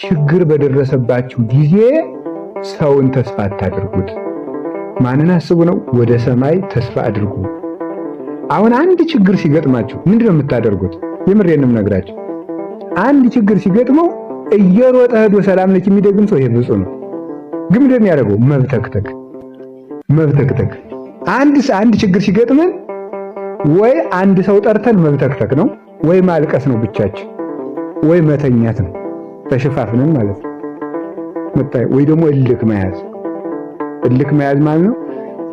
ችግር በደረሰባችሁ ጊዜ ሰውን ተስፋ አታድርጉት። ማንን አስቡ ነው? ወደ ሰማይ ተስፋ አድርጉ። አሁን አንድ ችግር ሲገጥማችሁ ምንድነው የምታደርጉት? የምሬን ነው የምነግራችሁ። አንድ ችግር ሲገጥመው እየሮጠ ሄዶ ሰላም ለኪ የሚደግም ሰው ይሄ ብፁዕ ነው። ግን ምንድነው የሚያደርገው? መብተክተክ። አንድ ችግር ሲገጥመን ወይ አንድ ሰው ጠርተን መብተክተክ ነው፣ ወይ ማልቀስ ነው ብቻችን፣ ወይ መተኛት ነው ተሸፋፍነን ማለት ነው። ወይ ደግሞ እልክ መያዝ ማለት ነው።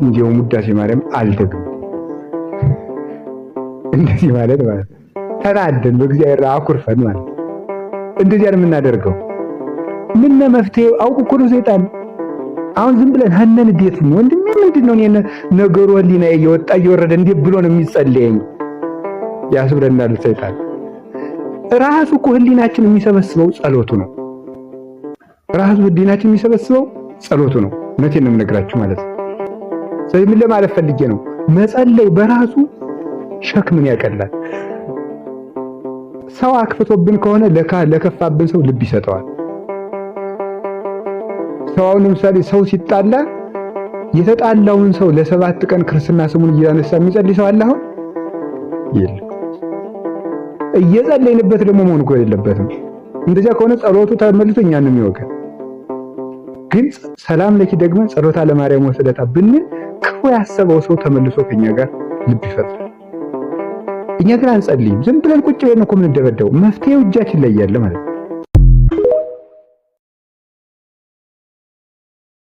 እንዲያው ውዳሴ ማርያም አልደግም እንደዚህ ማለት ተናደን በእግዚአብሔር አኩርፈን ማለት እንደዚህ አይደል የምናደርገው? ምን መፍትሄው አውቁ እኮ ነው ሰይጣን። አሁን ዝም ብለን ሀነን እንዴት ነው ወንድሜ ምንድነው ነገሩ ህሊና እየወጣ እየወረደ እንዴት ብሎ ነው የሚጸልየኝ ያስብለናል ሰይጣን። ራሱ እኮ ህሊናችን የሚሰበስበው ጸሎቱ ነው። እውነቴን ነው የምነግራችሁ ማለት ነው። ስለዚህ ምን ለማለት ፈልጌ ነው? መጸለይ በራሱ ሸክምን ያቀላል። ሰው አክፍቶብን ከሆነ ለከፋብን ሰው ልብ ይሰጠዋል። ሰው ለምሳሌ ሰው ሲጣላ የተጣላውን ሰው ለ7 ቀን ክርስትና ስሙን እያነሳ የሚጸልይ ሰው አለ? አሁን የለም። እየጸለይንበት ደግሞ መሆን እኮ የለበትም። እንደዚያ ከሆነ ጸሎቱ ተመልሶ እኛን ነው የሚወገን። ግን ሰላም ለኪ ደግሞ ጸሎታ ለማርያም ወስደታ ብንል ክፉ ያሰበው ሰው ተመልሶ ከኛ ጋር ልብ ይፈጥራል። እኛ ግን አንጸልይም። ዝም ብለን ቁጭ ብለን እኮ ምን እንደበደው መፍትሄው እጃችን ላይ ያለ ማለት ነው።